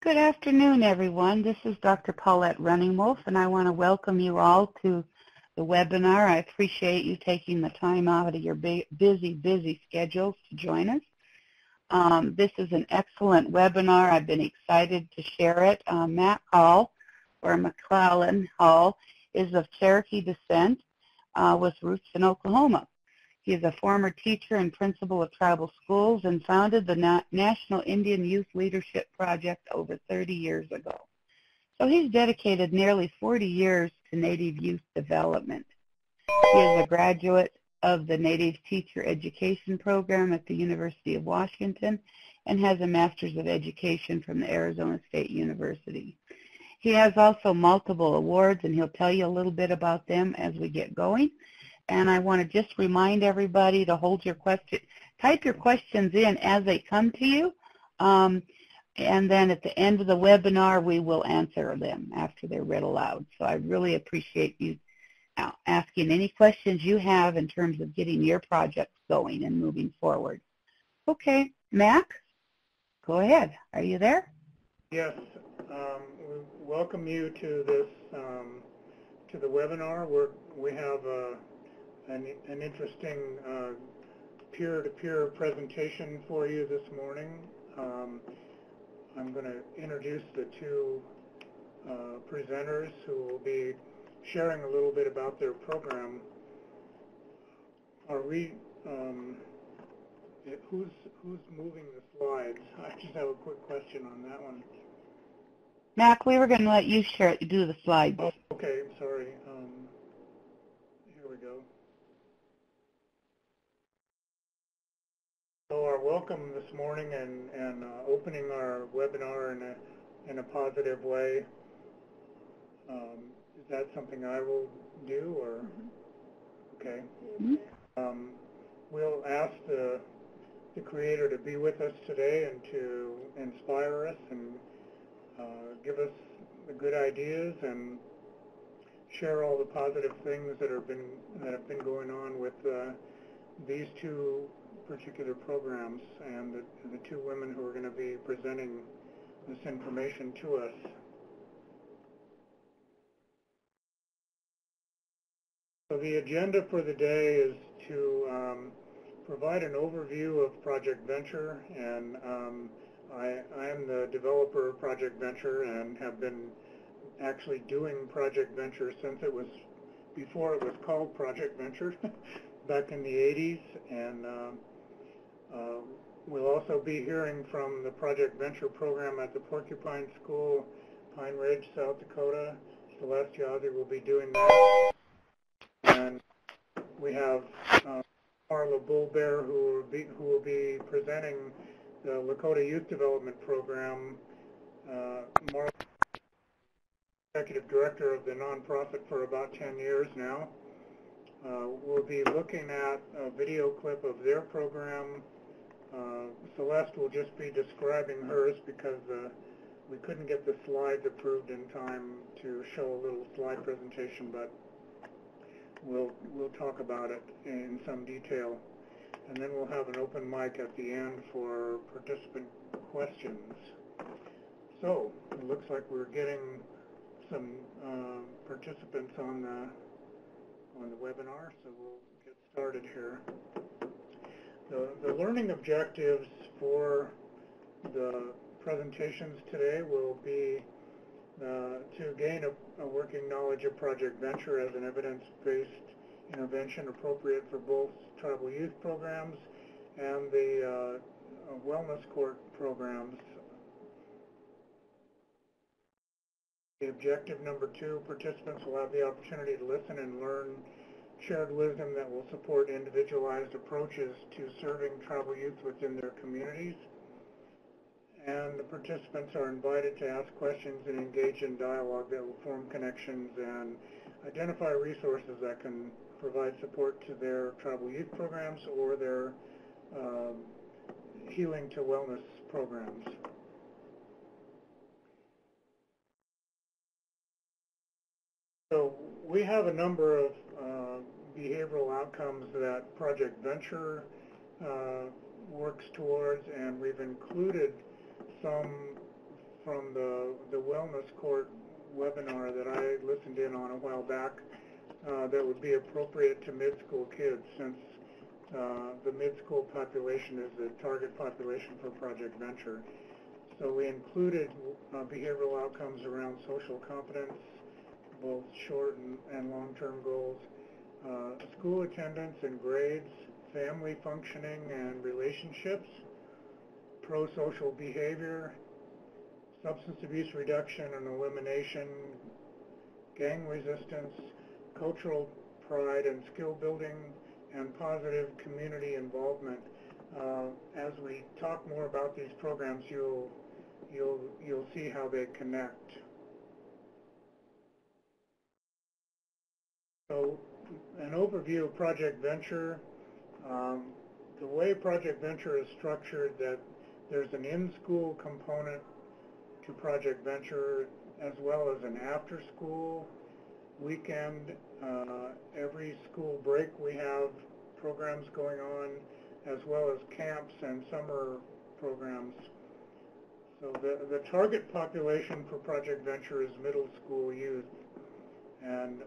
Good afternoon, everyone. This is Dr. Paulette Runningwolf, and I want to welcome you all to the webinar. I appreciate you taking the time out of your busy schedules to join us. This is an excellent webinar. I've been excited to share it. Matt Hall, or McClellan Hall, is of Cherokee descent with roots in Oklahoma. He is a former teacher and principal of tribal schools and founded the National Indian Youth Leadership Project over 30 years ago. So he's dedicated nearly 40 years to Native youth development. He is a graduate of the Native Teacher Education Program at the University of Washington and has a Master's of Education from the Arizona State University. He has also multiple awards, and he'll tell you a little bit about them as we get going. And I want to just remind everybody to hold your question, type your questions in as they come to you, and then at the end of the webinar, we will answer them after they're read aloud. So I really appreciate you asking any questions you have in terms of getting your projects going and moving forward. Okay, Mac, go ahead. Are you there? Yes. We welcome you to this, to the webinar. We have an interesting peer-to-peer presentation for you this morning. I'm going to introduce the two presenters who will be sharing a little bit about their program. Who's moving the slides? I just have a quick question on that one. Mac, we were going to let you do the slides. Oh, okay, I'm sorry. Here we go. So our welcome this morning and opening our webinar in a positive way. Is that something I will do, or? Okay. We'll ask the Creator to be with us today and to inspire us and give us the good ideas and share all the positive things that have been going on with these two particular programs and the two women who are going to be presenting this information to us. So the agenda for the day is to provide an overview of Project Venture, and I am the developer of Project Venture and have been actually doing Project Venture since it was before it was called Project Venture back in the 80s, and we'll also be hearing from the Project Venture program at the Porcupine School, Pine Ridge, South Dakota. Celeste Yazzie will be doing that, and we have Marla Bullbear who will be presenting the Lakota Youth Development Program. Marla, Executive Director of the nonprofit for about 10 years now. We'll be looking at a video clip of their program. Celeste will just be describing hers because we couldn't get the slides approved in time to show a little slide presentation, but we'll talk about it in some detail. And then we'll have an open mic at the end for participant questions. So it looks like we're getting some participants on the webinar, so we'll get started here. The learning objectives for the presentations today will be to gain a working knowledge of Project Venture as an evidence-based intervention appropriate for both tribal youth programs and the wellness court programs. The objective number 2, participants will have the opportunity to listen and learn shared wisdom that will support individualized approaches to serving tribal youth within their communities. And the participants are invited to ask questions and engage in dialogue that will form connections and identify resources that can provide support to their tribal youth programs or their healing to wellness programs. So we have a number of behavioral outcomes that Project Venture works towards, and we've included some from the wellness court webinar that I listened in on a while back that would be appropriate to mid-school kids, since the mid-school population is the target population for Project Venture. So we included behavioral outcomes around social competence, both short and long-term goals, school attendance and grades, family functioning and relationships, pro-social behavior, substance abuse reduction and elimination, gang resistance, cultural pride and skill building, and positive community involvement. As we talk more about these programs, you'll see how they connect. So, an overview of Project Venture. The way Project Venture is structured, that there's an in-school component to Project Venture, as well as an after-school, weekend, every school break we have programs going on, as well as camps and summer programs. So the target population for Project Venture is middle school youth, and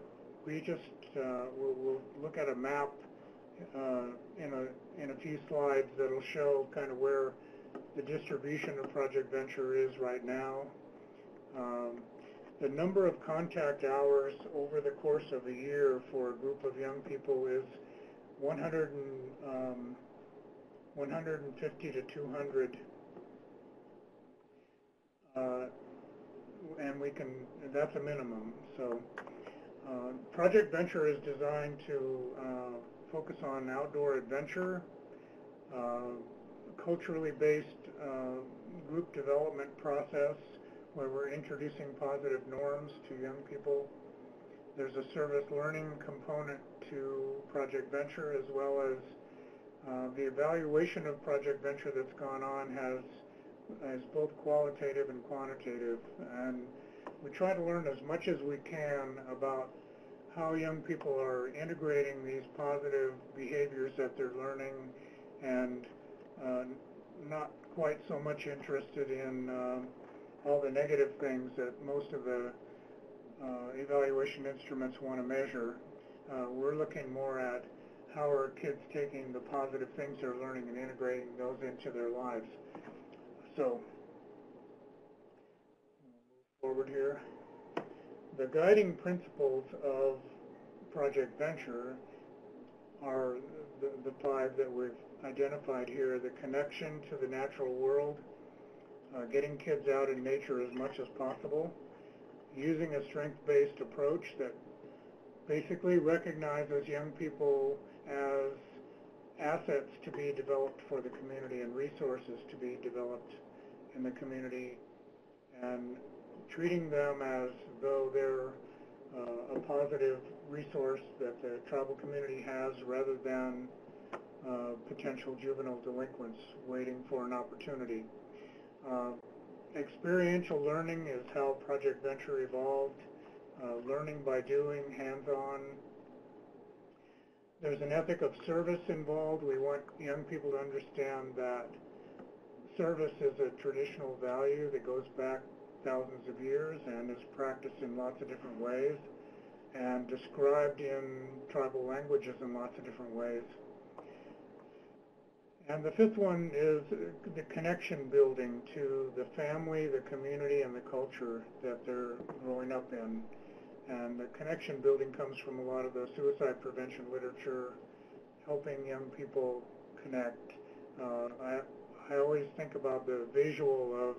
we just we'll look at a map in a few slides that'll show kind of where the distribution of Project Venture is right now. The number of contact hours over the course of a year for a group of young people is 150 to 200, and that's a minimum. So Project Venture is designed to focus on outdoor adventure, culturally based group development process, where we're introducing positive norms to young people. There's a service learning component to Project Venture, as well as the evaluation of Project Venture that's gone on has both qualitative and quantitative, and we try to learn as much as we can about how young people are integrating these positive behaviors that they're learning, and not quite so much interested in all the negative things that most of the evaluation instruments want to measure. We're looking more at how are kids taking the positive things they're learning and integrating those into their lives. So, move forward here. The guiding principles of Project Venture are the five that we've identified here: the connection to the natural world, getting kids out in nature as much as possible, using a strength-based approach that basically recognizes young people as assets to be developed for the community and resources to be developed in the community, and treating them as though they're a positive resource that the tribal community has, rather than potential juvenile delinquents waiting for an opportunity. Experiential learning is how Project Venture evolved. Learning by doing, hands-on. There's an ethic of service involved. We want young people to understand that service is a traditional value that goes back thousands of years and is practiced in lots of different ways and described in tribal languages in lots of different ways. And the fifth one is the connection building to the family, the community, and the culture that they're growing up in. And the connection building comes from a lot of the suicide prevention literature, helping young people connect. I always think about the visual of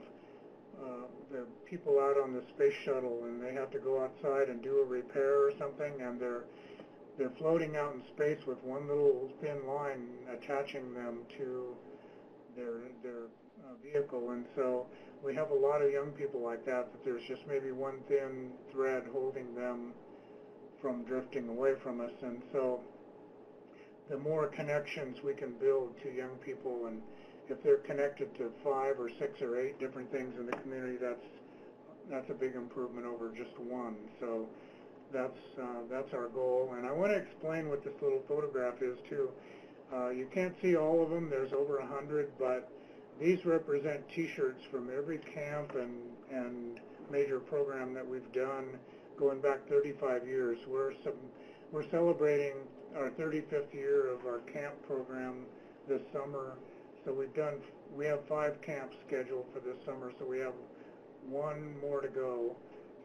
the people out on the space shuttle, and they have to go outside and do a repair or something, and they're floating out in space with one little thin line attaching them to their vehicle. And so we have a lot of young people like that there's just maybe one thin thread holding them from drifting away from us. And so the more connections we can build to young people, and if they're connected to 5 or 6 or 8 different things in the community, that's a big improvement over just one. So that's our goal. And I want to explain what this little photograph is too. You can't see all of them. There's over 100, but these represent T-shirts from every camp and major program that we've done going back 35 years. We're celebrating our 35th year of our camp program this summer. So we have 5 camps scheduled for this summer, so we have 1 more to go.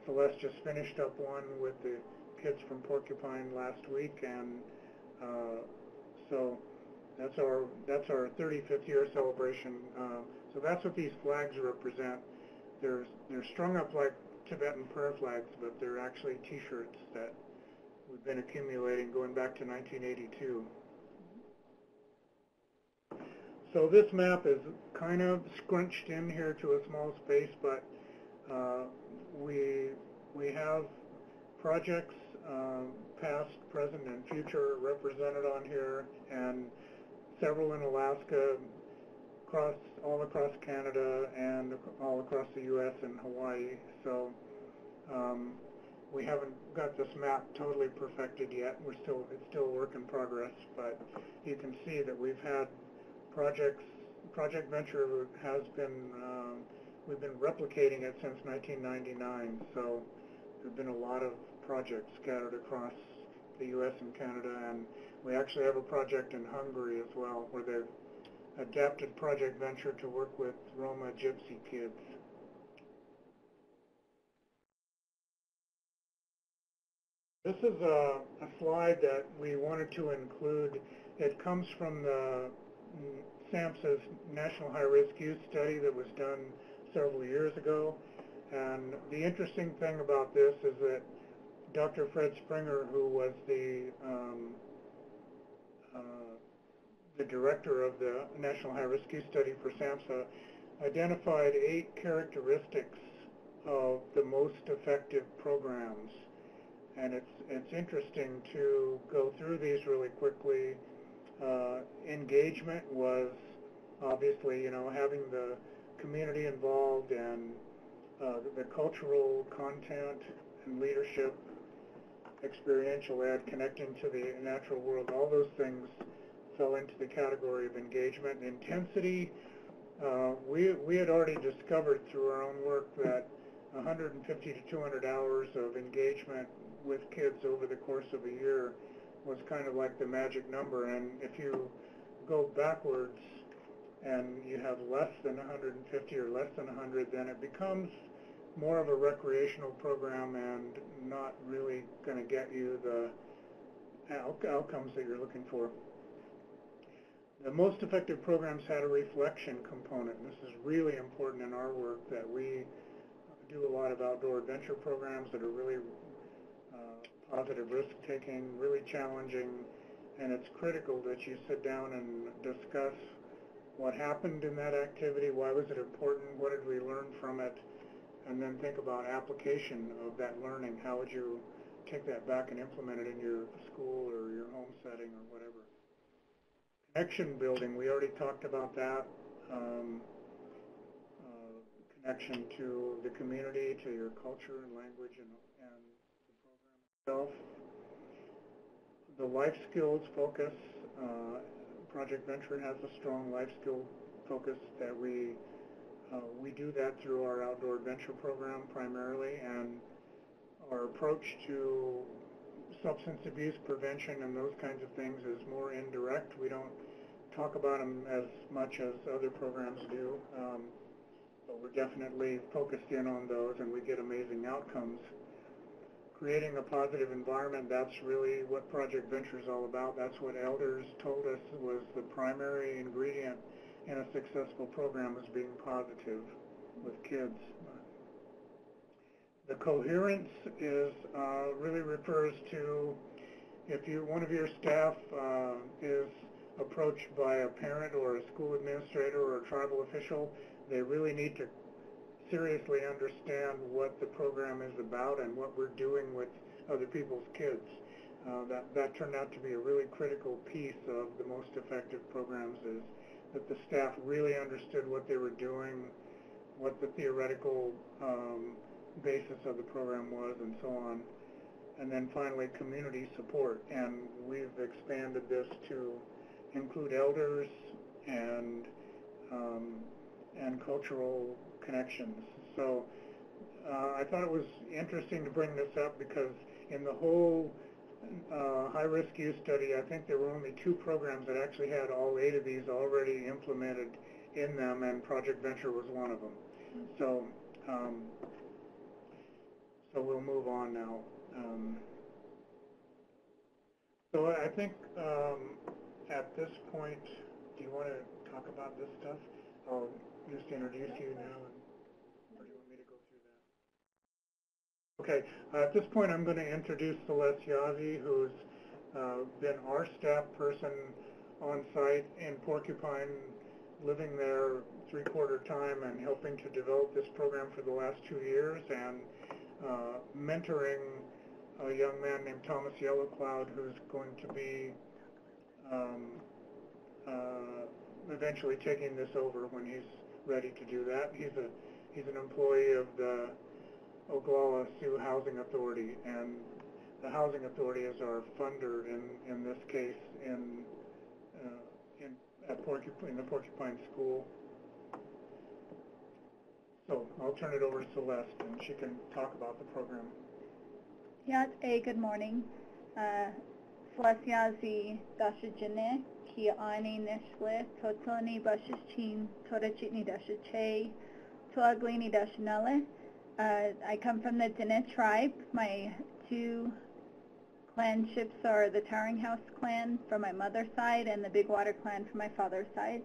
Celeste just finished up one with the kids from Porcupine last week, and so that's our 35th year celebration. So that's what these flags represent. They're strung up like Tibetan prayer flags, but they're actually T-shirts that we've been accumulating going back to 1982. So this map is kind of scrunched in here to a small space, but we have projects past, present, and future represented on here, and several in Alaska, all across Canada, and all across the U.S. and Hawaii. So we haven't got this map totally perfected yet. It's still a work in progress, but you can see that we've had projects. Project Venture has been, we've been replicating it since 1999. So there've been a lot of projects scattered across the U.S. and Canada, and we actually have a project in Hungary as well, where they've adapted Project Venture to work with Roma Gypsy kids. This is a slide that we wanted to include. It comes from the SAMHSA's National High Risk Youth Study that was done several years ago. And the interesting thing about this is that Dr. Fred Springer, who was the director of the National High Risk Youth Study for SAMHSA, identified 8 characteristics of the most effective programs. And it's interesting to go through these really quickly. Engagement was obviously, having the community involved, and the cultural content and leadership, experiential ed, connecting to the natural world, all those things fell into the category of engagement. Intensity, we had already discovered through our own work that 150 to 200 hours of engagement with kids over the course of a year was kind of like the magic number. And if you go backwards and you have less than 150 or less than 100, then it becomes more of a recreational program and not really going to get you the outcomes that you're looking for. The most effective programs had a reflection component. This is really important in our work, that we do a lot of outdoor adventure programs that are really positive risk-taking, really challenging, and it's critical that you sit down and discuss what happened in that activity, why was it important, what did we learn from it, and then think about application of that learning. How would you take that back and implement it in your school or your home setting or whatever. Connection building, we already talked about that. Connection to the community, to your culture and language and the program itself. The life skills focus, Project Venture has a strong life skill focus that we do that through our outdoor adventure program primarily, and our approach to substance abuse prevention and those kinds of things is more indirect. We don't talk about them as much as other programs do, but we're definitely focused in on those, and we get amazing outcomes. Creating a positive environment, that's really what Project Venture is all about. That's what elders told us was the primary ingredient in a successful program, was being positive with kids. The coherence is really refers to if one of your staff is approached by a parent or a school administrator or a tribal official, they really need to seriously understand what the program is about and what we're doing with other people's kids. That turned out to be a really critical piece of the most effective programs, is that the staff really understood what they were doing, what the theoretical basis of the program was, and so on. And then finally, community support. And we've expanded this to include elders and and cultural connections. So I thought it was interesting to bring this up because in the whole high-risk youth study, I think there were only 2 programs that actually had all 8 of these already implemented in them, and Project Venture was one of them. So, so we'll move on now. So I think at this point, do you want to talk about this stuff? I'll just introduce you now, or do you want me to go through that? Okay, at this point I'm going to introduce Celeste Yazzie, who's been our staff person on site in Porcupine, living there 3/4 time and helping to develop this program for the last 2 years, and mentoring a young man named Thomas Yellowcloud, who's going to be eventually taking this over when he's ready to do that. He's an employee of the Oglala Sioux Housing Authority, and the Housing Authority is our funder in this case in the Porcupine School. So I'll turn it over to Celeste, and she can talk about the program. Good morning. Celeste Yazzie, Dasha Jane, Kia Ani Nishle, Totoni Bashichin, Torachitni Dasha Che, Tuaglini Dashanale. I come from the Diné tribe. My 2 clanships are the Towering House clan from my mother's side and the Big Water clan from my father's side.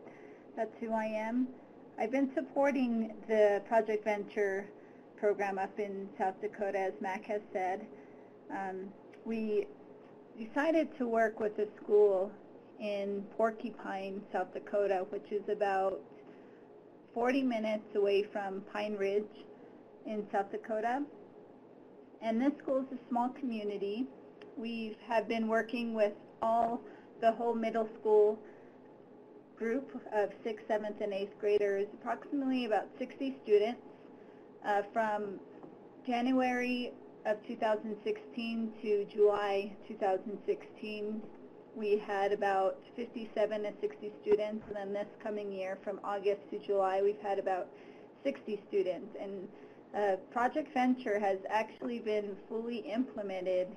That's who I am. I've been supporting the Project Venture program up in South Dakota, as Mac has said. We decided to work with a school in Porcupine, South Dakota, which is about 40 minutes away from Pine Ridge in South Dakota. And this school is a small community. We have been working with the whole middle school group of 6th, 7th, and 8th graders, approximately about 60 students. From January of 2016 to July 2016, we had about 57 to 60 students, and then this coming year, from August to July, we've had about 60 students. And Project Venture has actually been fully implemented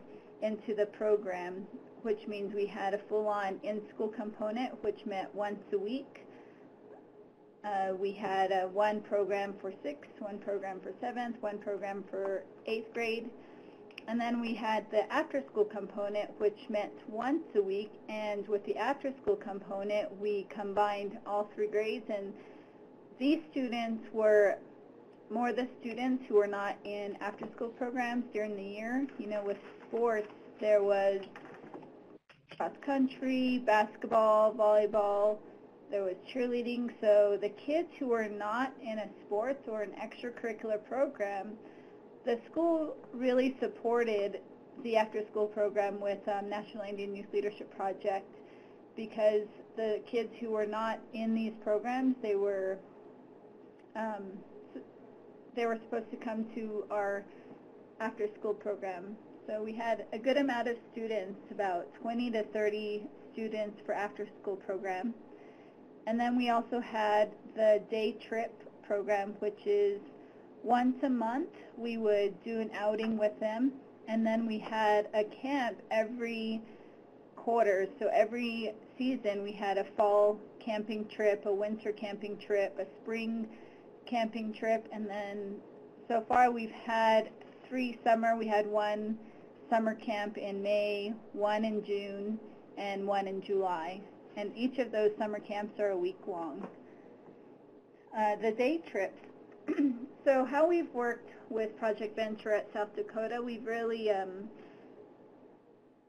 into the program, which means we had a full-on in-school component, which meant once a week. We had one program for 6th, one program for 7th, one program for 8th grade. And then we had the after-school component, which meant once a week. And with the after-school component, we combined all 3 grades. And these students were more the students who were not in after-school programs during the year. You know, with sports, there was cross-country, basketball, volleyball, there was cheerleading. So the kids who were not in a sports or an extracurricular program, the school really supported the after-school program with National Indian Youth Leadership Project, because the kids who were not in these programs, they were supposed to come to our after-school program. So we had a good amount of students, about 20 to 30 students for after-school program. And then we also had the day trip program, which is once a month we would do an outing with them. And then we had a camp every quarter. So every season we had a fall camping trip, a winter camping trip, a spring camping trip, and then so far we've had 3 summer. We had 1 summer camp in May, 1 in June, and 1 in July. And each of those summer camps are a week long. The day trips. So how we've worked with Project Venture at South Dakota, we've really,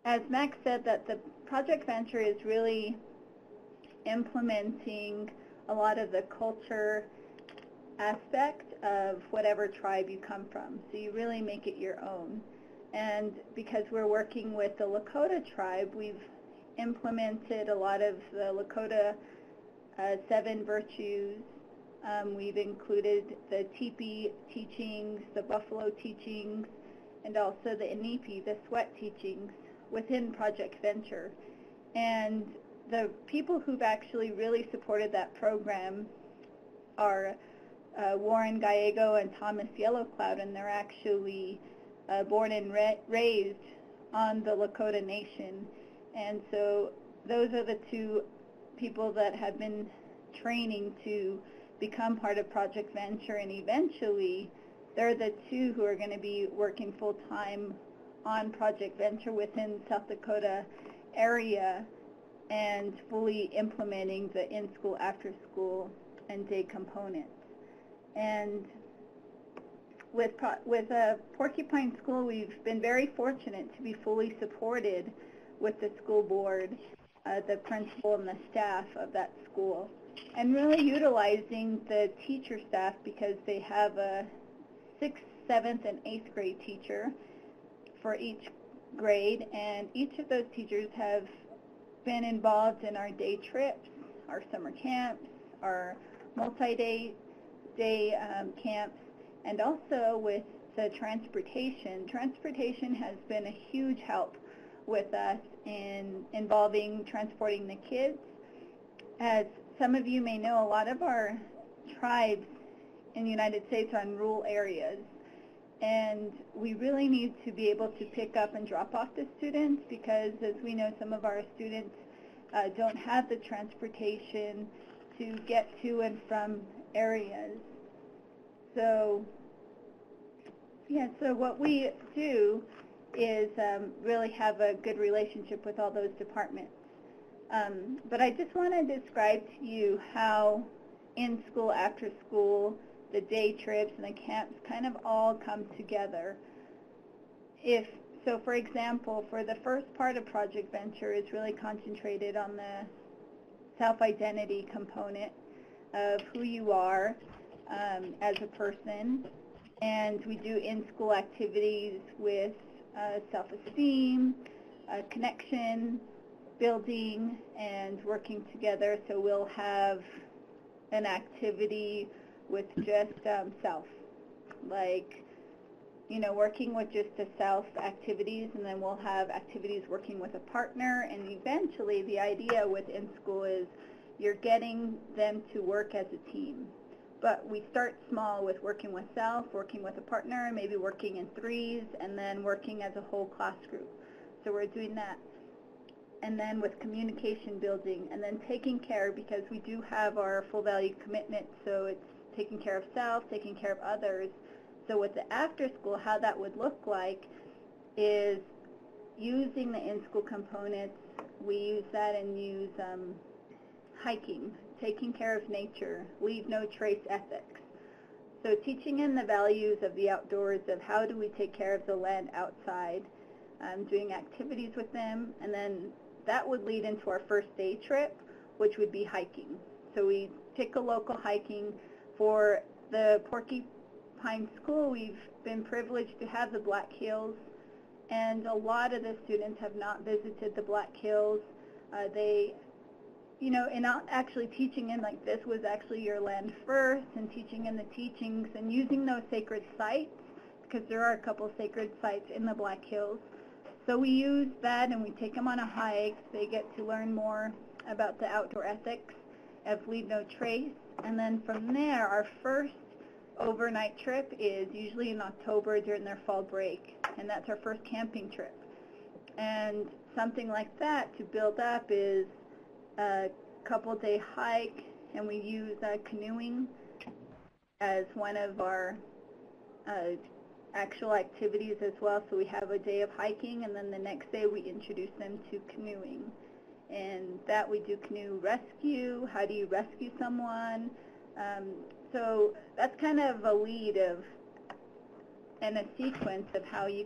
as Max said, that the Project Venture is really implementing a lot of the culture aspect of whatever tribe you come from. So you really make it your own. And because we're working with the Lakota tribe, we've implemented a lot of the Lakota 7 virtues. We've included the teepee teachings, the buffalo teachings, and also the inipi, the sweat teachings, within Project Venture. And the people who've actually really supported that program are Warren Gallego and Thomas Yellowcloud, and they're actually born and raised on the Lakota Nation. And so those are the two people that have been training to become part of Project Venture, and eventually they're the two who are going to be working full-time on Project Venture within South Dakota area and fully implementing the in-school, after-school, and day components. And with Porcupine School, we've been very fortunate to be fully supported with the school board, the principal, and the staff of that school, and really utilizing the teacher staff because they have a 6th, 7th, and 8th grade teacher for each grade, and each of those teachers have been involved in our day trips, our summer camps, our multi-day camps, and also with the transportation. Transportation has been a huge help with us in involving transporting the kids. As some of you may know, a lot of our tribes in the United States are in rural areas, and we really need to be able to pick up and drop off the students because, as we know, some of our students don't have the transportation to get to and from areas. So what we do is really have a good relationship with all those departments. But I just want to describe to you how in school, after school, the day trips and the camps kind of all come together. So for example, for the first part of Project Venture, it's really concentrated on the self-identity component of who you are as a person. And we do in-school activities with self-esteem, connection, building, and working together. So we'll have an activity with just self, like, working with just the self activities, and then we'll have activities working with a partner, and eventually the idea with in-school is you're getting them to work as a team. But we start small with working with self, working with a partner, maybe working in threes, and then working as a whole class group. So we're doing that. And then with communication building, and then taking care, because we do have our full value commitment, so it's taking care of self, taking care of others. So with the after school, how that would look like is using the in-school components. We use that and use hiking, taking care of nature, leave no trace ethics. So teaching in the values of the outdoors, of how do we take care of the land outside, doing activities with them, and then that would lead into our first day trip, which would be hiking. So we pick a local hiking. For the Porcupine School, we've been privileged to have the Black Hills, and a lot of the students have not visited the Black Hills. And not actually teaching in like this was actually your land first, and teaching in the teachings and using those sacred sites, because there are a couple sacred sites in the Black Hills. So we use that and we take them on a hike. They get to learn more about the outdoor ethics of leave no trace. And then from there, our first overnight trip is usually in October during their fall break, and that's our first camping trip. And something like that to build up is a couple-day hike, and we use canoeing as one of our actual activities as well. So we have a day of hiking, and then the next day we introduce them to canoeing. And that we do canoe rescue. How do you rescue someone? So that's kind of a lead of and a sequence of how you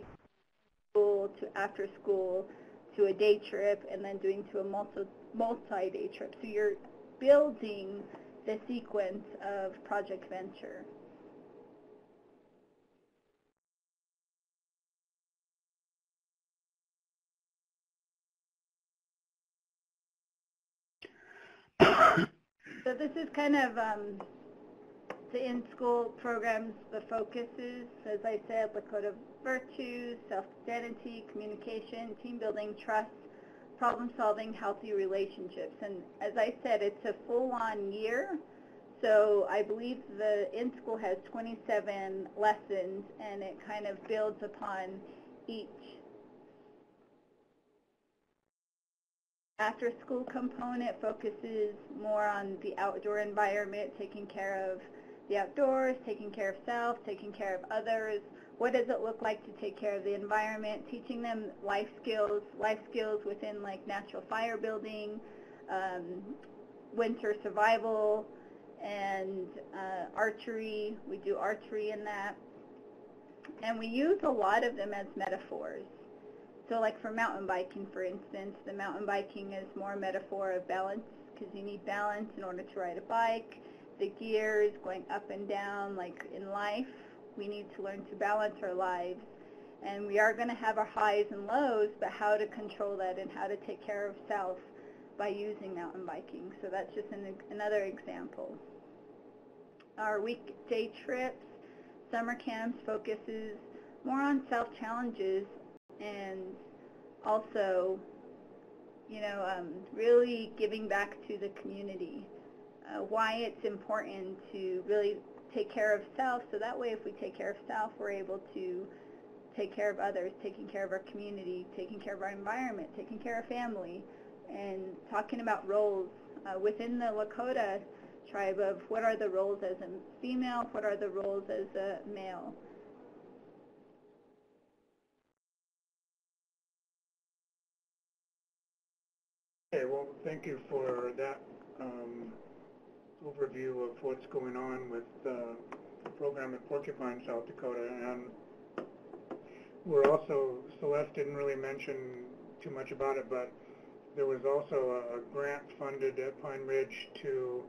go to after school to a day trip, and then doing to a multi-day trip. So you're building the sequence of Project Venture. So this is kind of the in-school programs, the focuses, as I said, Lakota virtues, self-identity, communication, team building, trust, problem solving, healthy relationships. And as I said, it's a full-on year. So I believe the in-school has 27 lessons, and it kind of builds upon each after-school component. Focuses more on the outdoor environment, taking care of the outdoors, taking care of self, taking care of others. What does it look like to take care of the environment? Teaching them life skills within like natural fire building, winter survival, and archery. We do archery in that. And we use a lot of them as metaphors. So like for mountain biking, for instance, the mountain biking is more a metaphor of balance, because you need balance in order to ride a bike. The gears going up and down, like in life, we need to learn to balance our lives. And we are going to have our highs and lows, but how to control that and how to take care of self by using mountain biking. So that's just another example. Our weekday trips, summer camps focuses more on self-challenges and also, really giving back to the community. Why it's important to really take care of self, so that way if we take care of self, we're able to take care of others, taking care of our community, taking care of our environment, taking care of family, and talking about roles within the Lakota tribe of what are the roles as a female, what are the roles as a male. Okay, well, thank you for that overview of what's going on with the program at Porcupine, South Dakota. And we're also, Celeste didn't really mention too much about it, but there was also a grant funded at Pine Ridge to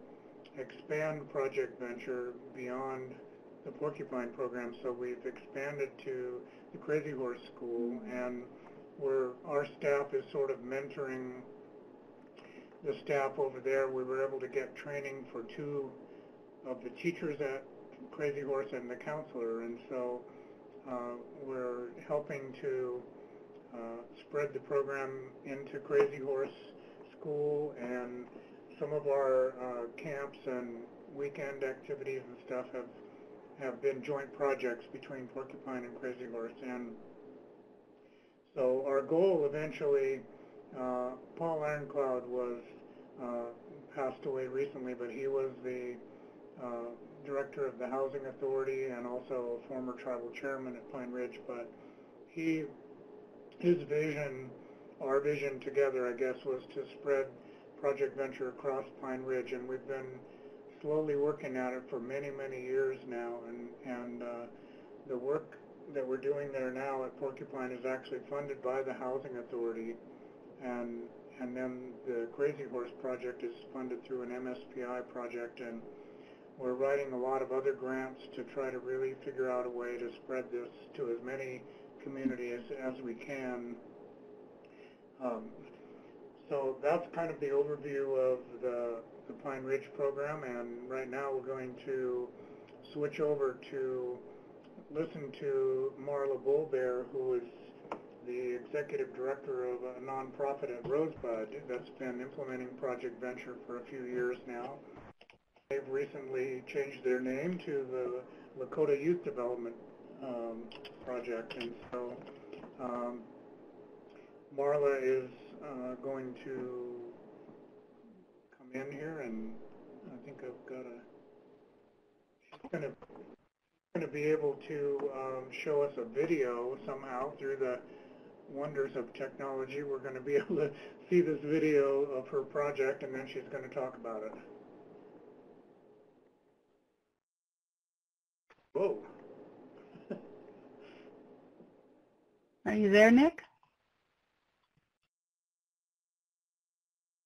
expand Project Venture beyond the Porcupine program. So we've expanded to the Crazy Horse School, and our staff is sort of mentoring the staff over there. We were able to get training for 2 of the teachers at Crazy Horse and the counselor, and so we're helping to spread the program into Crazy Horse School, and some of our camps and weekend activities and stuff have been joint projects between Porcupine and Crazy Horse. And so our goal eventually, Paul Ironcloud passed away recently, but he was the director of the Housing Authority and also a former tribal chairman at Pine Ridge. But his vision, our vision together, I guess, was to spread Project Venture across Pine Ridge, and we've been slowly working at it for many, many years now. And the work that we're doing there now at Porcupine is actually funded by the Housing Authority, and then the Crazy Horse project is funded through an MSPI project, and we're writing a lot of other grants to try to really figure out a way to spread this to as many communities as we can. So that's kind of the overview of the Pine Ridge program, and right now we're going to switch over to listen to Marla Bolbear, who is the executive director of a nonprofit at Rosebud that's been implementing Project Venture for a few years now. They've recently changed their name to the Lakota Youth Development Project, and so Marla is going to come in here, and I think I've got she's going to be able to show us a video somehow through the wonders of technology. We're going to be able to see this video of her project, and then she's going to talk about it. Whoa. Are you there, Nick?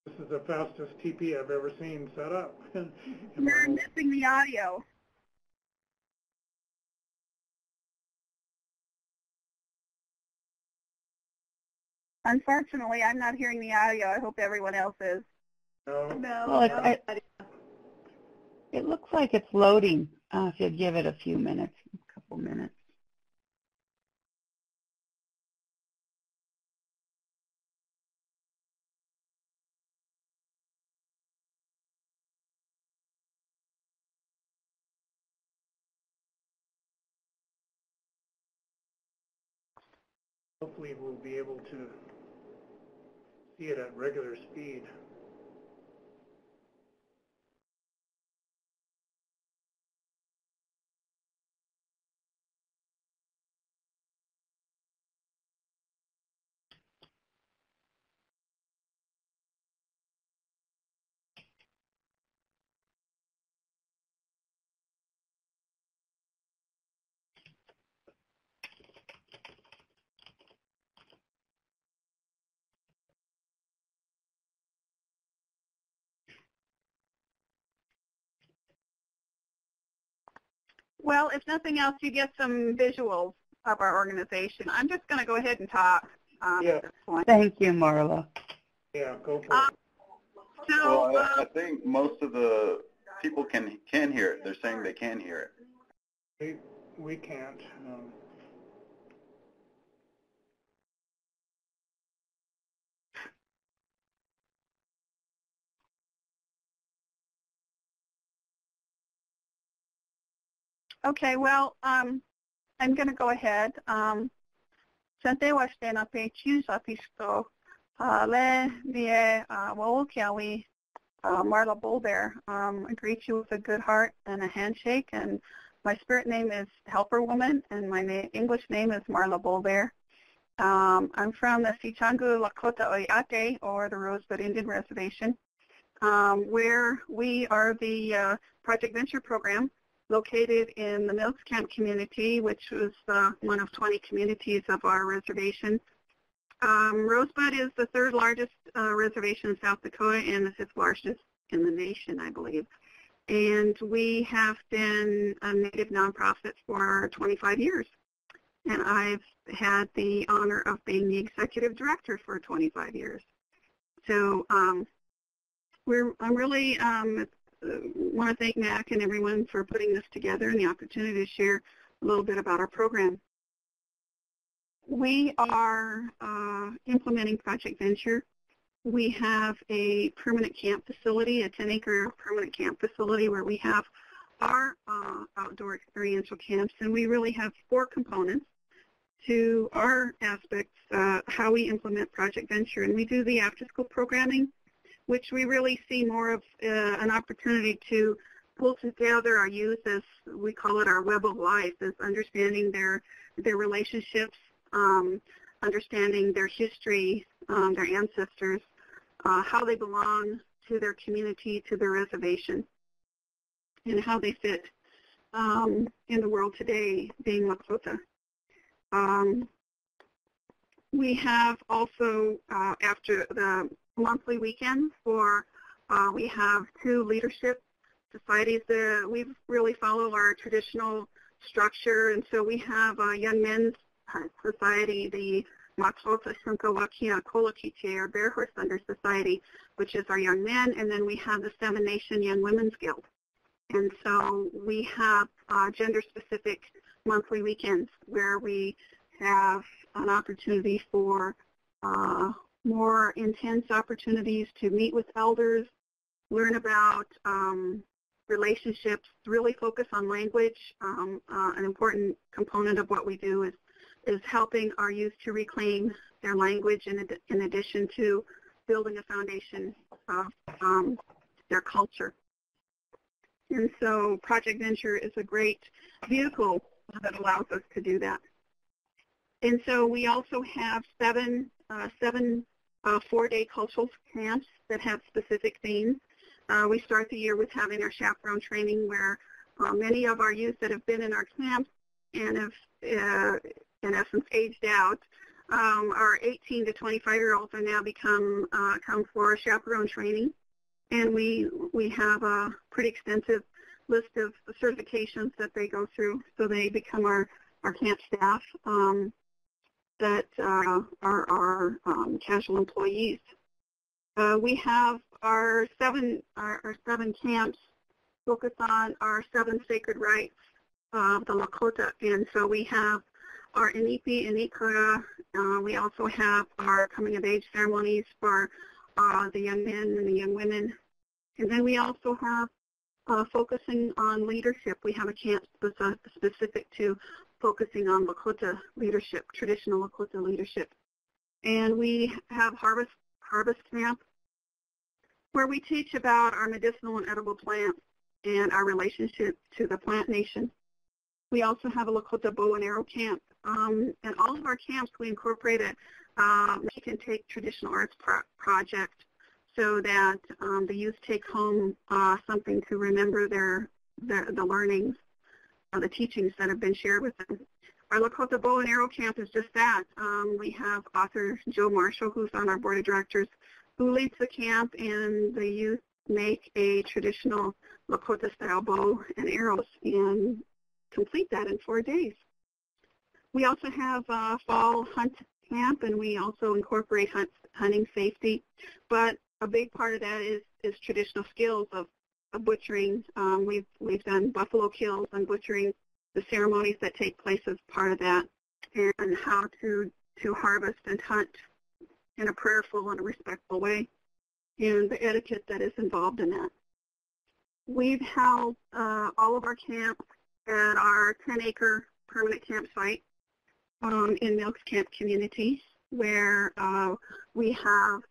This is the fastest TP I've ever seen set up. We're missing the audio. Unfortunately, I'm not hearing the audio. I hope everyone else is. No. No. It looks like it's loading. If you'd give it a few minutes, a couple minutes. hopefully we'll be able to see it at regular speed. Well, if nothing else, you get some visuals of our organization. I'm just going to go ahead and talk Yeah. at this point. Thank you, Marla. Yeah, go for it. So, Well, I think most of the people can hear it. They're saying they can hear it. We can't. okay, well, I'm going to go ahead. Sante washte na pechu sapisto le die waukiawi Marla Bolbear. I greet you with a good heart and a handshake, and my spirit name is Helper Woman, and my English name is Marla Bolbear. I'm from the Sichangu Lakota Oyate, or the Rosebud Indian Reservation, where we are the Project Venture program located in the Mills Camp community, which was one of 20 communities of our reservation. Rosebud is the third largest reservation in South Dakota and the fifth largest in the nation, I believe. And we have been a Native nonprofit for 25 years. And I've had the honor of being the executive director for 25 years. So I'm really want to thank Mac and everyone for putting this together and the opportunity to share a little bit about our program. We are implementing Project Venture. We have a permanent camp facility, a 10-acre permanent camp facility where we have our outdoor experiential camps, and we really have 4 components to our aspects, how we implement Project Venture. And we do the after-school programming, which we really see more of an opportunity to pull together our youth, as we call it, our web of life, as understanding their relationships, understanding their history, their ancestors, how they belong to their community, to their reservation, and how they fit in the world today, being Lakota. We have also, after the monthly weekend, we have 2 leadership societies. We really follow our traditional structure, and so we have a Young Men's Society, the Maklota Shunkawakia Kolokite, or Bear Horse Thunder Society, which is our young men, and then we have the 7 Nation Young Women's Guild. And so we have gender-specific monthly weekends where we have an opportunity for more intense opportunities to meet with elders, learn about relationships, really focus on language. An important component of what we do is helping our youth to reclaim their language in addition to building a foundation of their culture. And so Project Venture is a great vehicle that allows us to do that. And so we also have seven 4-day cultural camps that have specific themes. We start the year with having our chaperone training, where many of our youth that have been in our camps and have, in essence, aged out, our 18 to 25-year-olds are now come for chaperone training. And we have a pretty extensive list of certifications that they go through, so they become our camp staff that are our casual employees. We have our seven camps focus on our 7 sacred rites of the Lakota, and so we have our Inipi, Inikura. We also have our coming-of-age ceremonies for the young men and the young women. And then we also have focusing on leadership. We have a camp specific to focusing on Lakota leadership, traditional Lakota leadership. And we have harvest camp, where we teach about our medicinal and edible plants and our relationship to the plant nation. We also have a Lakota bow and arrow camp. And all of our camps, we incorporate a make and take traditional arts project, so that the youth take home something to remember the learnings, the teachings that have been shared with them. Our Lakota Bow and Arrow Camp is just that. We have author Joe Marshall, who's on our board of directors, who leads the camp, and the youth make a traditional Lakota-style bow and arrows and complete that in 4 days. We also have fall hunt camp, and we also incorporate hunting safety, but a big part of that is traditional skills of butchering. We've done buffalo kills and butchering, the ceremonies that take place as part of that, and how to harvest and hunt in a prayerful and a respectful way, and the etiquette that is involved in that. We've held all of our camps at our 10-acre permanent campsite in Milks Camp community, where we have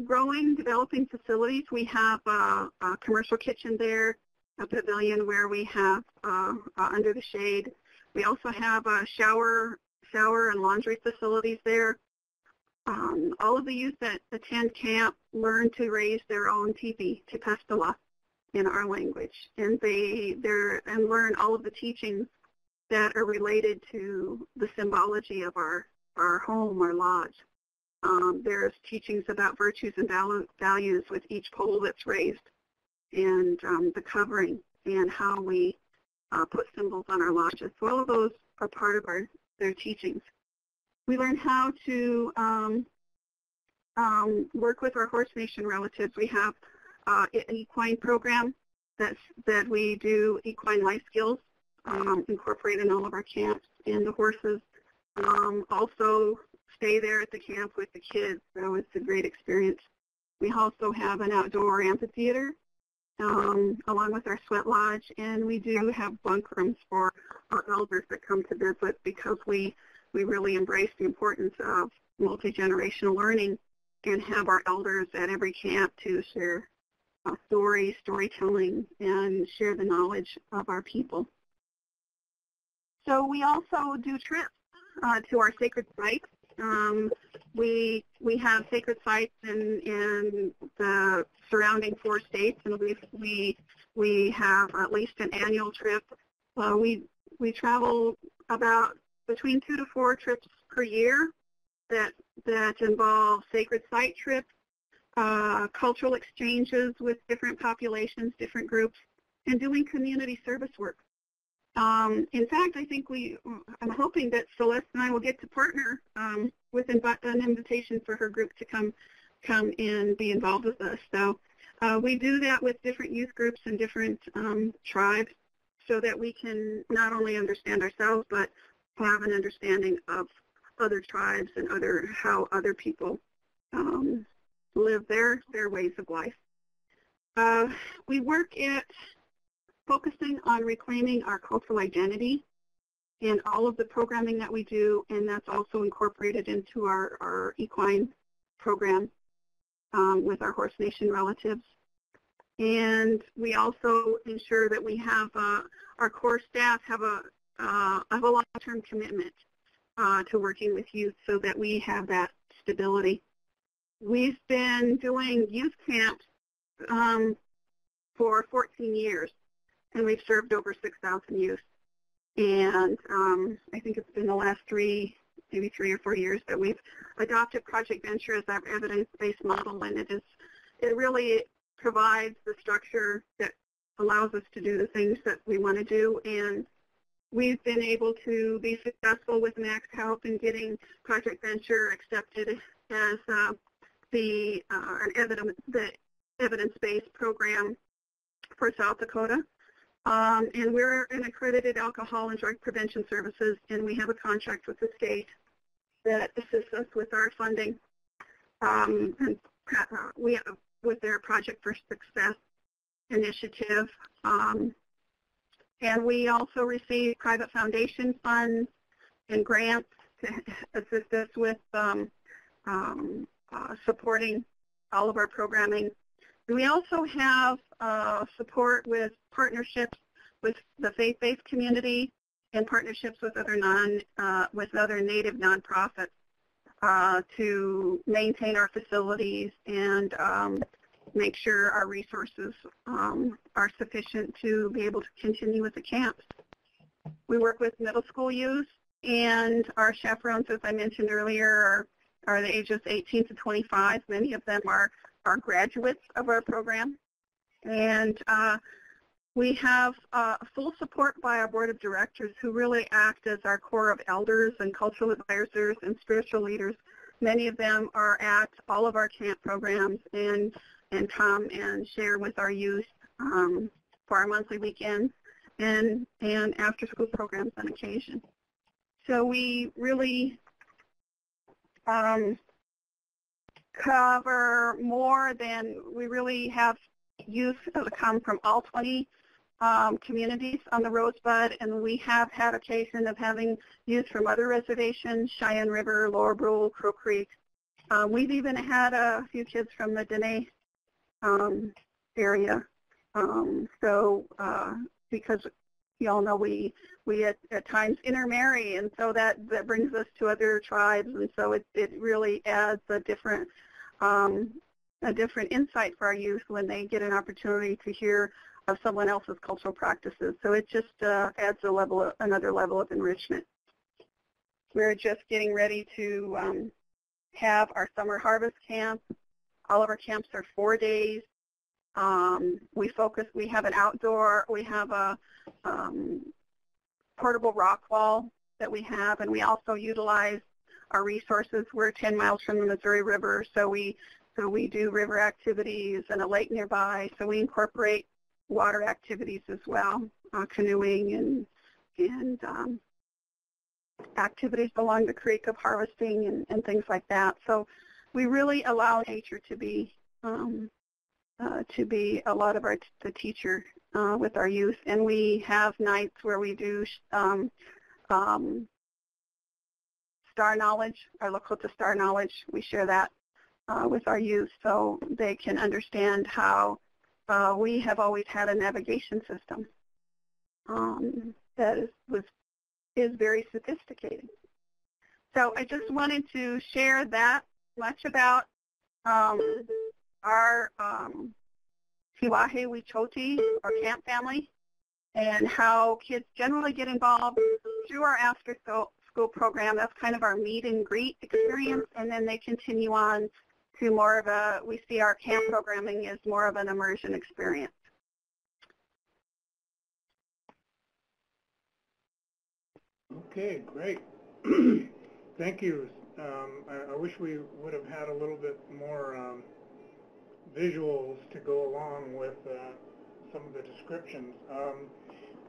growing, developing facilities. We have a commercial kitchen there, a pavilion where we have under the shade. We also have shower and laundry facilities there. All of the youth that attend camp learn to raise their own teepee, Tepestala, in our language, and and learn all of the teachings that are related to the symbology of our home, our lodge. There's teachings about virtues and values with each pole that's raised, and the covering, and how we put symbols on our lodges. So all of those are part of their teachings. We learn how to work with our Horse Nation relatives. We have an equine program that we do equine life skills, incorporate in all of our camps, and the horses also stay there at the camp with the kids, so it's a great experience. We also have an outdoor amphitheater along with our sweat lodge, and we do have bunk rooms for our elders that come to visit, because we really embrace the importance of multi-generational learning and have our elders at every camp to share storytelling, and share the knowledge of our people. So we also do trips to our sacred sites. We have sacred sites in the surrounding 4 states, and we have at least an annual trip. We travel about between 2 to 4 trips per year that involve sacred site trips, cultural exchanges with different populations, different groups, and doing community service work. In fact, I think I'm hoping that Celeste and I will get to partner with an invitation for her group to come and be involved with us. So we do that with different youth groups and different tribes, so that we can not only understand ourselves, but have an understanding of other tribes and how other people live their ways of life. We work at focusing on reclaiming our cultural identity in all of the programming that we do, and that's also incorporated into our equine program with our Horse Nation relatives. And we also ensure that we have our core staff have a long-term commitment to working with youth, so that we have that stability. We've been doing youth camps for 14 years, and we've served over 6,000 youth. And I think it's been the last maybe 3 or 4 years that we've adopted Project Venture as our evidence-based model, and it really provides the structure that allows us to do the things that we want to do. And we've been able to be successful with Max Help in getting Project Venture accepted as the evidence-based program for South Dakota. And we're an accredited alcohol and drug prevention services, and we have a contract with the state that assists us with our funding with their Project for Success initiative. And we also receive private foundation funds and grants to assist us with supporting all of our programming. We also have support with partnerships with the faith-based community and partnerships with other native nonprofits to maintain our facilities and make sure our resources are sufficient to be able to continue with the camps. We work with middle school youth, and our chaperones, as I mentioned earlier, are the ages 18 to 25. Many of them are graduates of our program. And we have full support by our board of directors who really act as our core of elders and cultural advisors and spiritual leaders. Many of them are at all of our camp programs and come and share with our youth for our monthly weekends and after school programs on occasion. So we really cover more than, we really have youth that come from all 20 communities on the Rosebud, and we have had occasion of having youth from other reservations, Cheyenne River, Lower Brule, Crow Creek. We've even had a few kids from the Dene area. Because you all know we at times intermarry, and so that brings us to other tribes, and so it really adds a different insight for our youth when they get an opportunity to hear of someone else's cultural practices. So it just adds another level of enrichment. We're just getting ready to have our summer harvest camp. All of our camps are 4 days. We have an outdoor, we have a portable rock wall that we have, and we also utilize our resources. We're 10 miles from the Missouri River, so we do river activities and a lake nearby, so we incorporate water activities as well, canoeing and activities along the creek of harvesting and things like that. So we really allow nature to be a lot of the teacher with our youth, and we have nights where we do Star Knowledge, our Lakota Star Knowledge. We share that with our youth so they can understand how we have always had a navigation system that is very sophisticated. So I just wanted to share that much about our Tiwahe Wichoti, our camp family, and how kids generally get involved through our after school program. That's kind of our meet and greet experience, and then they continue on to more of we see our camp programming as more of an immersion experience. Okay, great. Thank you. I wish we would have had a little bit more visuals to go along with some of the descriptions.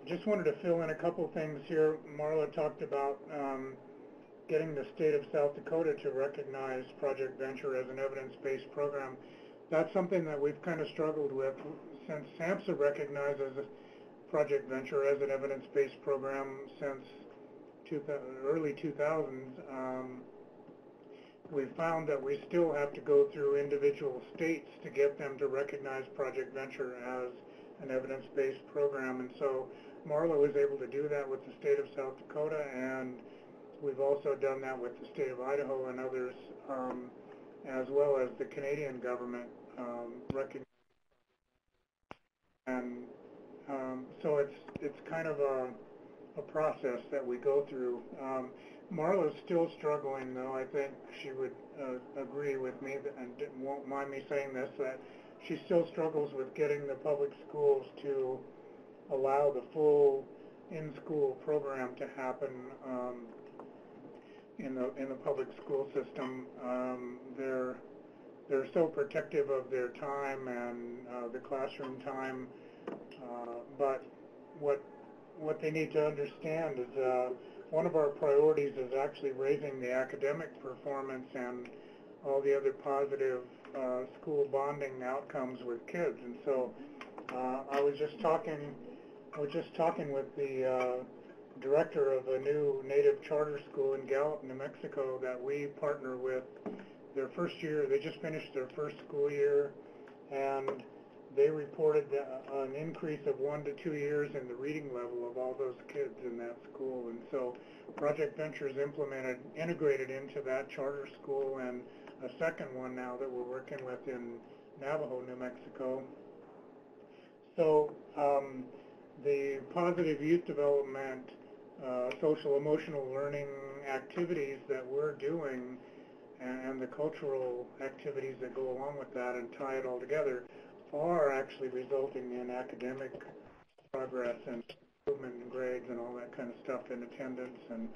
Just wanted to fill in a couple things here. Marla talked about getting the state of South Dakota to recognize Project Venture as an evidence-based program. That's something that we've kind of struggled with since SAMHSA recognizes Project Venture as an evidence-based program since early 2000s. We found that we still have to go through individual states to get them to recognize Project Venture as an evidence-based program, and so Marla was able to do that with the state of South Dakota, and we've also done that with the state of Idaho and others, as well as the Canadian government recognizing. And so it's kind of a process that we go through. Marla's still struggling, though. I think she would agree with me, and won't mind me saying this, that she still struggles with getting the public schools to allow the full in-school program to happen in the public school system. They're so protective of their time and the classroom time, but what they need to understand is one of our priorities is actually raising the academic performance and all the other positive school bonding outcomes with kids. And so I was just talking I was just talking with the director of a new native charter school in Gallup, New Mexico that we partner with. Their first year, they just finished their first school year, and they reported an increase of 1 to 2 years in the reading level of all those kids in that school. And so Project Ventures integrated into that charter school, and a second one now that we're working with in Navajo, New Mexico. So the positive youth development, social emotional learning activities that we're doing and the cultural activities that go along with that and tie it all together are actually resulting in academic progress and improvement in grades and all that kind of stuff in attendance. And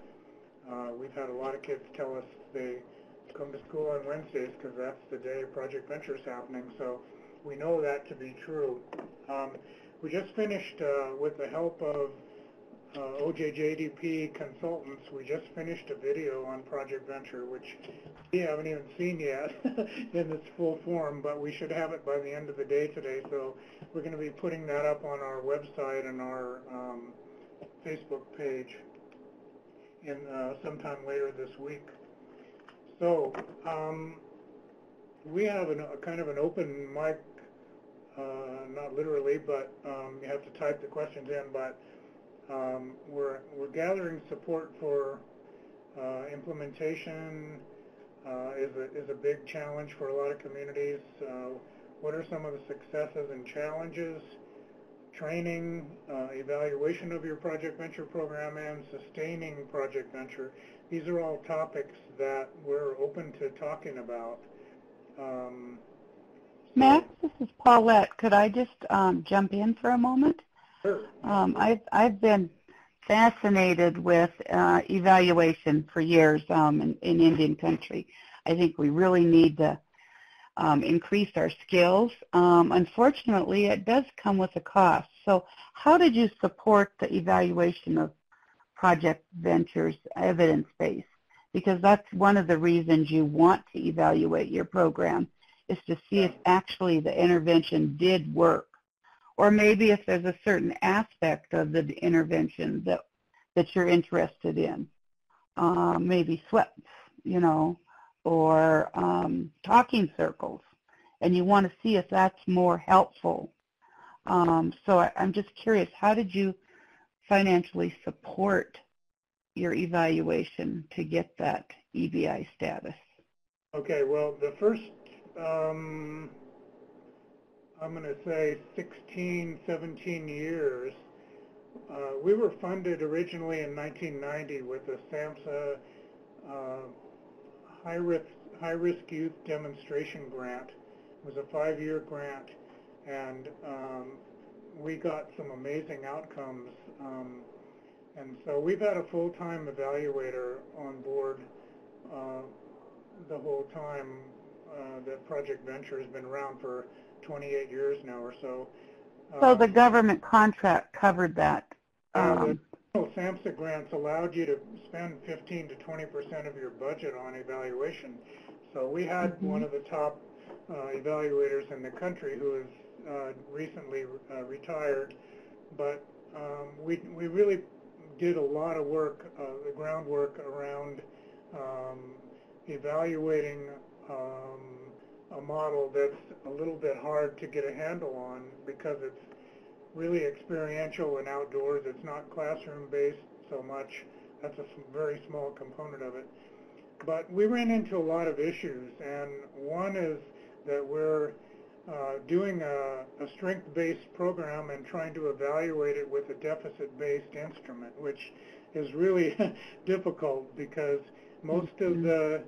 we've had a lot of kids tell us they come to school on Wednesdays because that's the day Project Venture is happening. So we know that to be true. We just finished, with the help of OJJDP consultants, we just finished a video on Project Venture, which we haven't even seen yet in its full form, but we should have it by the end of the day today. So we're going to be putting that up on our website and our Facebook page in sometime later this week. So we have a kind of an open mic, not literally, but you have to type the questions in, but we're gathering support for implementation is a big challenge for a lot of communities. What are some of the successes and challenges? Training, evaluation of your Project Venture program, and sustaining Project Venture. These are all topics that we're open to talking about. Max, this is Paulette. Could I just jump in for a moment? Sure. I've been fascinated with evaluation for years in Indian country. I think we really need to increase our skills. Unfortunately, it does come with a cost. So how did you support the evaluation of Project Ventures evidence base? Because that's one of the reasons you want to evaluate your program, is to see if actually the intervention did work. Or maybe if there's a certain aspect of the intervention that you're interested in. Maybe sweats, or talking circles. And you want to see if that's more helpful. So I'm just curious, how did you financially support your evaluation to get that EBI status? Okay, well, the first, I'm going to say 16, 17 years, we were funded originally in 1990 with a SAMHSA high-risk youth demonstration grant. It was a 5-year grant, and we got some amazing outcomes. And so we've had a full-time evaluator on board the whole time that Project Venture has been around for 28 years now or so. So the government contract covered that. The SAMHSA grants allowed you to spend 15 to 20% of your budget on evaluation. So we had one of the top evaluators in the country who has recently retired, but we really did a lot of work, the groundwork around evaluating a model that's a little bit hard to get a handle on because it's really experiential and outdoors. It's not classroom-based so much. That's a very small component of it. But we ran into a lot of issues, and one is that we're doing a strength-based program and trying to evaluate it with a deficit-based instrument, which is really difficult because most of the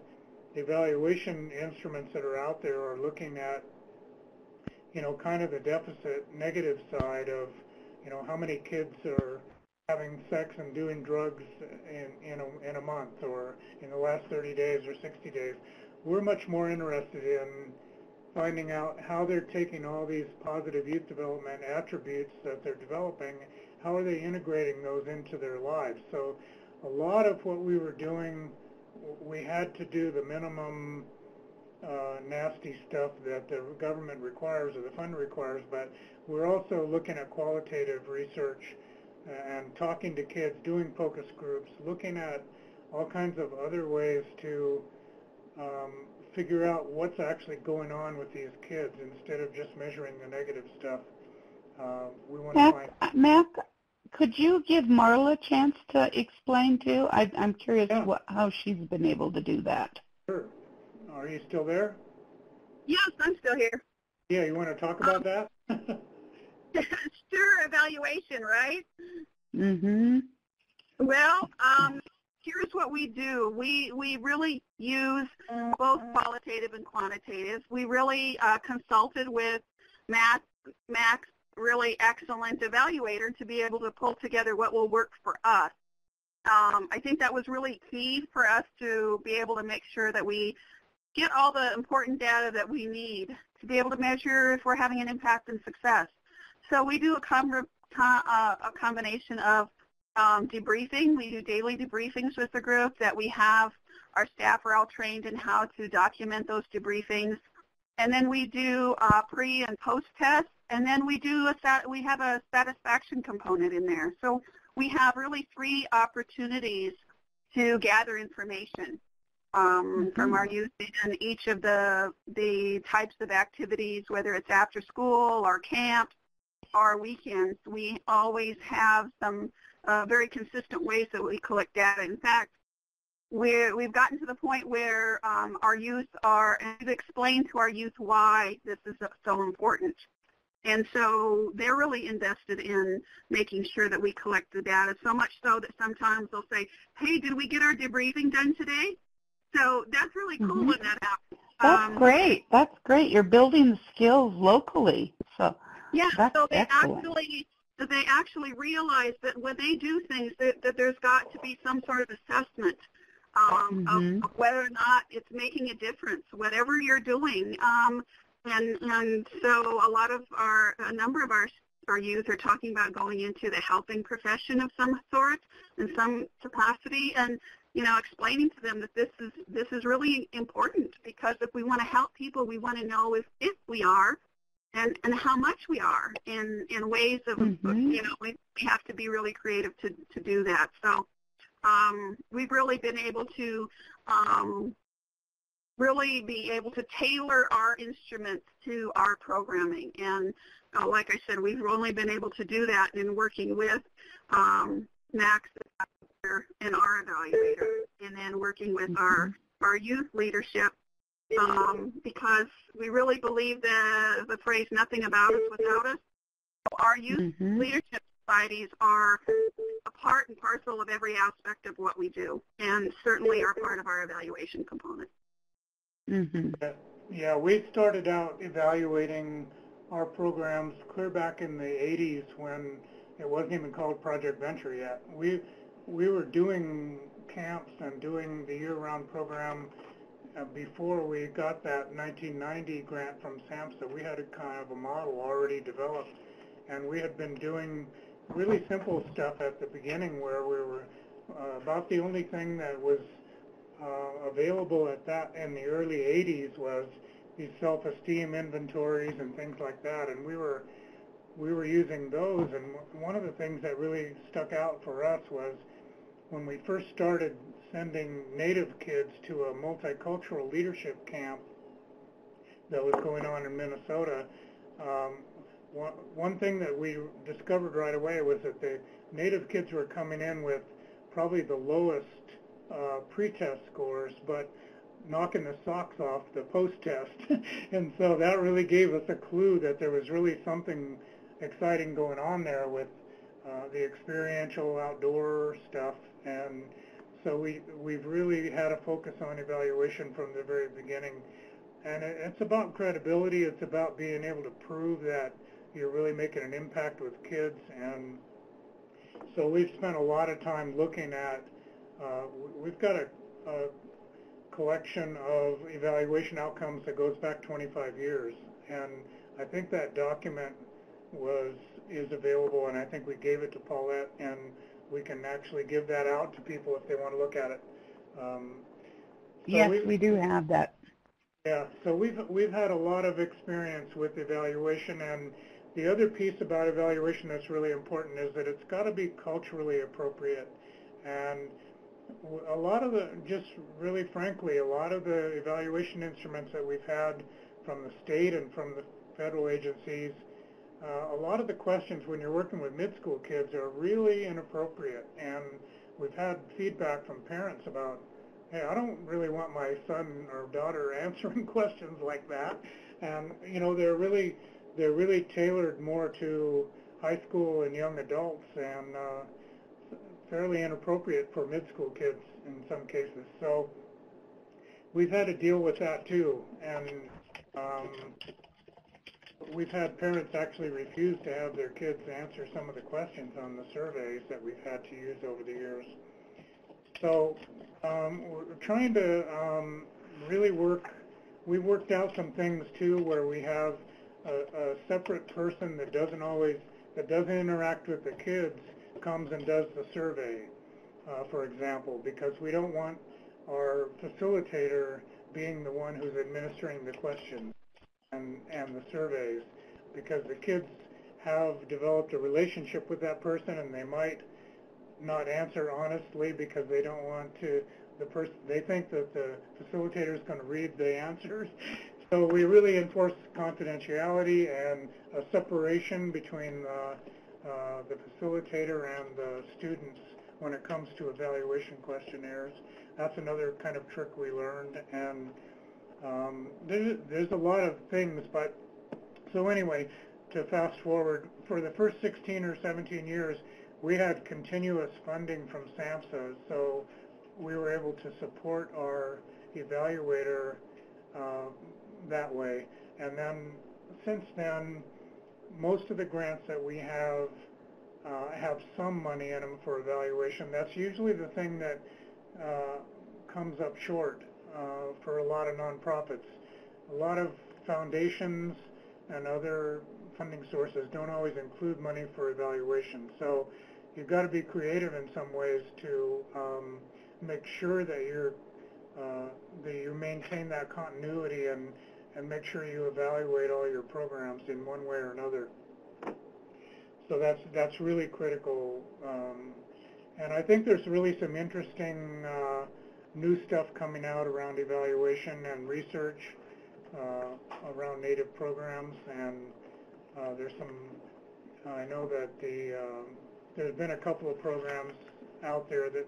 evaluation instruments that are out there are looking at, kind of the deficit negative side of, how many kids are having sex and doing drugs in a month or in the last 30 days or 60 days. We're much more interested in finding out how they're taking all these positive youth development attributes that they're developing, how are they integrating those into their lives. So a lot of what we were doing, we had to do the minimum nasty stuff that the government requires or the fund requires, but we're also looking at qualitative research and talking to kids, doing focus groups, looking at all kinds of other ways to figure out what's actually going on with these kids instead of just measuring the negative stuff. We want to find... Mac, could you give Marla a chance to explain too? I'm curious how she's been able to do that. Sure. Are you still there? Yes, I'm still here. Yeah, you want to talk about that? Sure, evaluation, right? Mm-hmm. Well, here's what we do. We really use both qualitative and quantitative. We really consulted with Mac's really excellent evaluator to be able to pull together what will work for us. I think that was really key for us to be able to make sure that we get all the important data that we need to be able to measure if we're having an impact and success. So we do a combination of debriefing. We do daily debriefings with the group that we have. Our staff are all trained in how to document those debriefings. And then we do pre and post tests. And then we have a satisfaction component in there. So we have really 3 opportunities to gather information from our youth in each of the types of activities, whether it's after school or camp or weekends. We always have some very consistent ways that we collect data. In fact, we've gotten to the point where our youth and we've explained to our youth why this is so important. And so they're really invested in making sure that we collect the data, so much so that sometimes they'll say, hey, did we get our debriefing done today? So that's really cool when that happens. That's great. That's great. You're building the skills locally. So yeah, that's so they excellent. actually realize that when they do things that there's got to be some sort of assessment of whether or not it's making a difference, whatever you're doing. And so a number of our youth are talking about going into the helping profession of some sort in some capacity, and explaining to them that this is really important, because if we want to help people, we want to know if we are and how much we are in ways of we have to be really creative to do that. So we've really been able to tailor our instruments to our programming. And like I said, we've only been able to do that in working with Mac's and our evaluator, and then working with our youth leadership, because we really believe the phrase "nothing about us without us." Our youth leadership societies are a part and parcel of every aspect of what we do, and certainly are part of our evaluation component. Yeah, we started out evaluating our programs clear back in the 80s when it wasn't even called Project Venture yet. We were doing camps and doing the year-round program before we got that 1990 grant from SAMHSA. We had a kind of a model already developed, and we had been doing really simple stuff at the beginning, where we were about the only thing that was available in the early 80s was these self-esteem inventories and things like that, and we were using those. And one of the things that really stuck out for us was when we first started sending Native kids to a multicultural leadership camp that was going on in Minnesota. One thing that we discovered right away was that the Native kids were coming in with probably the lowest pre-test scores, but knocking the socks off the post-test. And so that really gave us a clue that there was really something exciting going on there with the experiential outdoor stuff. And so we've really had a focus on evaluation from the very beginning. And it's about credibility. It's about being able to prove that you're really making an impact with kids. And so we've spent a lot of time looking at, we've got a collection of evaluation outcomes that goes back 25 years. And I think that document is available, and I think we gave it to Paulette, and we can actually give that out to people if they want to look at it. Yes, we do have that. Yeah, so we've had a lot of experience with evaluation, and the other piece about evaluation that's really important is that it's got to be culturally appropriate. And a lot of the, just really frankly, a lot of the evaluation instruments that we've had from the state and from the federal agencies, a lot of the questions when you're working with mid-school kids are really inappropriate. And we've had feedback from parents about, hey, I don't really want my son or daughter answering questions like that. And you know, they're really tailored more to high school and young adults, and fairly inappropriate for mid-school kids in some cases. So we've had to deal with that too, and we've had parents actually refuse to have their kids answer some of the questions on the surveys that we've had to use over the years. So we're trying to really we've worked out some things too where we have a separate person that doesn't interact with the kids, comes and does the survey, for example, because we don't want our facilitator being the one who's administering the questions and the surveys, because the kids have developed a relationship with that person, and they might not answer honestly because they don't want to, they think that the facilitator is going to read the answers. So we really enforce confidentiality and a separation between the facilitator and the students when it comes to evaluation questionnaires. That's another kind of trick we learned, and there's a lot of things, but so anyway, to fast forward, for the first 16 or 17 years, we had continuous funding from SAMHSA, so we were able to support our evaluator that way. And then, since then, most of the grants that we have some money in them for evaluation. That's usually the thing that comes up short for a lot of nonprofits. A lot of foundations and other funding sources don't always include money for evaluation. So you've got to be creative in some ways to make sure that you maintain that continuity and make sure you evaluate all your programs in one way or another. So that's really critical. And I think there's really some interesting new stuff coming out around evaluation and research around Native programs, and there's some, I know that there's been a couple of programs out there that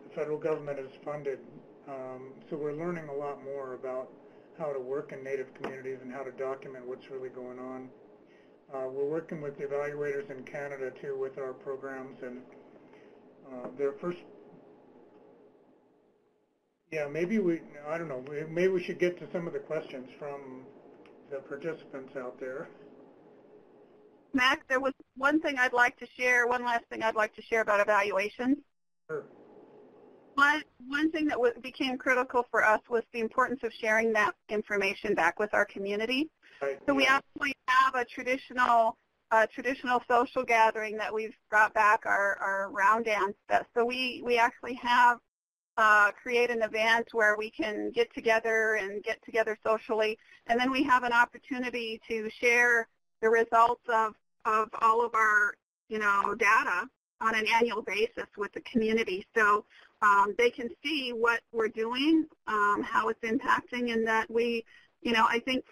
the federal government has funded, so we're learning a lot more about how to work in Native communities and how to document what's really going on. We're working with the evaluators in Canada too with our programs, and their first, maybe we should get to some of the questions from the participants out there. Max, there was one thing I'd like to share, one last thing I'd like to share about evaluations. Sure. One thing that became critical for us was the importance of sharing that information back with our community. Right. So we actually have a traditional social gathering that we've brought back, our round dance. So we actually have create an event where we can get together socially, and then we have an opportunity to share the results of all of our data on an annual basis with the community. So they can see what we're doing, how it's impacting, and that we, I think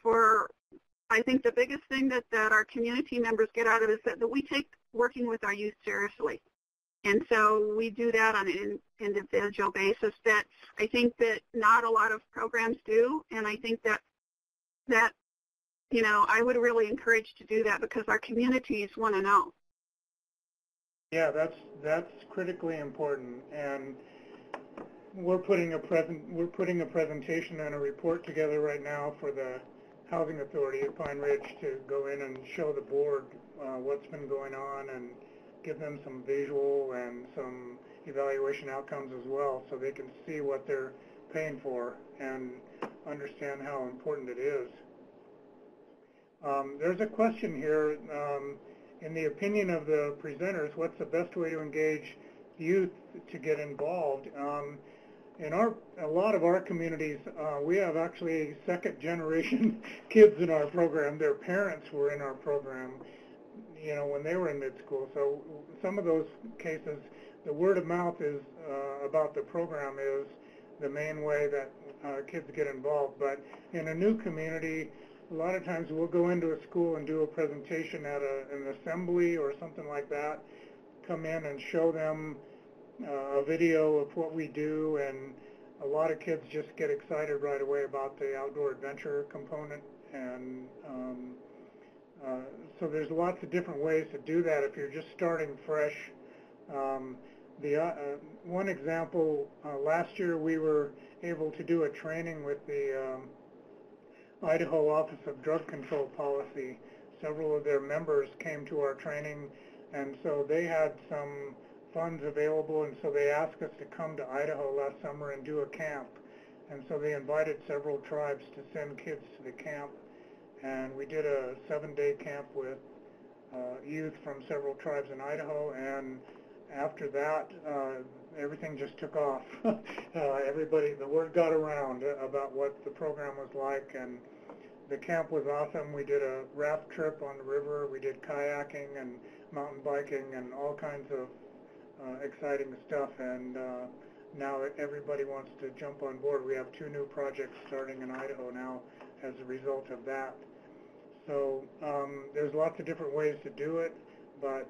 the biggest thing that our community members get out of it is that we take working with our youth seriously. And so we do that on an individual basis that I think that not a lot of programs do, and I think that I would really encourage to do that because our communities want to know. Yeah, that's critically important, and we're putting a presentation and a report together right now for the Housing Authority at Pine Ridge to go in and show the board what's been going on and give them some visual and some evaluation outcomes as well, so they can see what they're paying for and understand how important it is. There's a question here. In the opinion of the presenters, what's the best way to engage youth to get involved? in a lot of our communities, we have actually second generation kids in our program. Their parents were in our program, you know, when they were in mid-school. So some of those cases, the word of mouth is about the program is the main way that kids get involved. But in a new community, a lot of times we'll go into a school and do a presentation at an assembly or something like that, come in and show them a video of what we do, and a lot of kids just get excited right away about the outdoor adventure component. And so there's lots of different ways to do that if you're just starting fresh. One example, last year we were able to do a training with the Idaho Office of Drug Control Policy. Several of their members came to our training, and so they had some funds available, and so they asked us to come to Idaho last summer and do a camp. And so they invited several tribes to send kids to the camp, and we did a 7-day camp with youth from several tribes in Idaho. And after that, everything just took off. The word got around about what the program was like, and the camp was awesome. We did a raft trip on the river, we did kayaking and mountain biking and all kinds of exciting stuff, and now everybody wants to jump on board. We have 2 new projects starting in Idaho now as a result of that. So there's lots of different ways to do it, but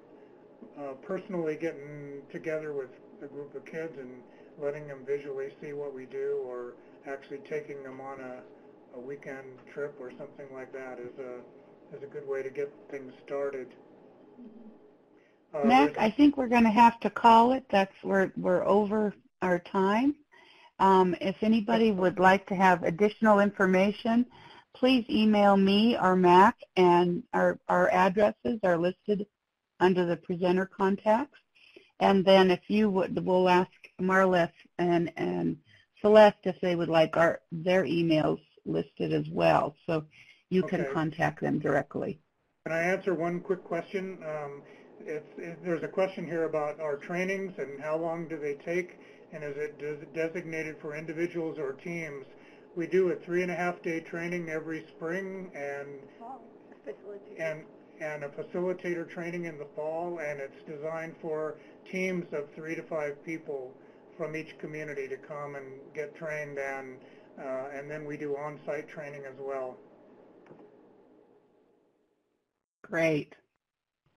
personally getting together with a group of kids and letting them visually see what we do, or actually taking them on a weekend trip or something like that is a good way to get things started. Mac, I think we're going to have to call it. We're over our time. If anybody would like to have additional information, please email me or Mac, and our addresses are listed under the presenter contacts. And then if you would, we'll ask Marleth and Celeste if they would like their emails listed as well, so you can contact them directly. Can I answer one quick question? There's a question here about our trainings and how long do they take, and is it designated for individuals or teams? We do a 3.5-day training every spring, and a facilitator training in the fall, and it's designed for teams of 3 to 5 people from each community to come and get trained, and then we do on-site training as well. Great.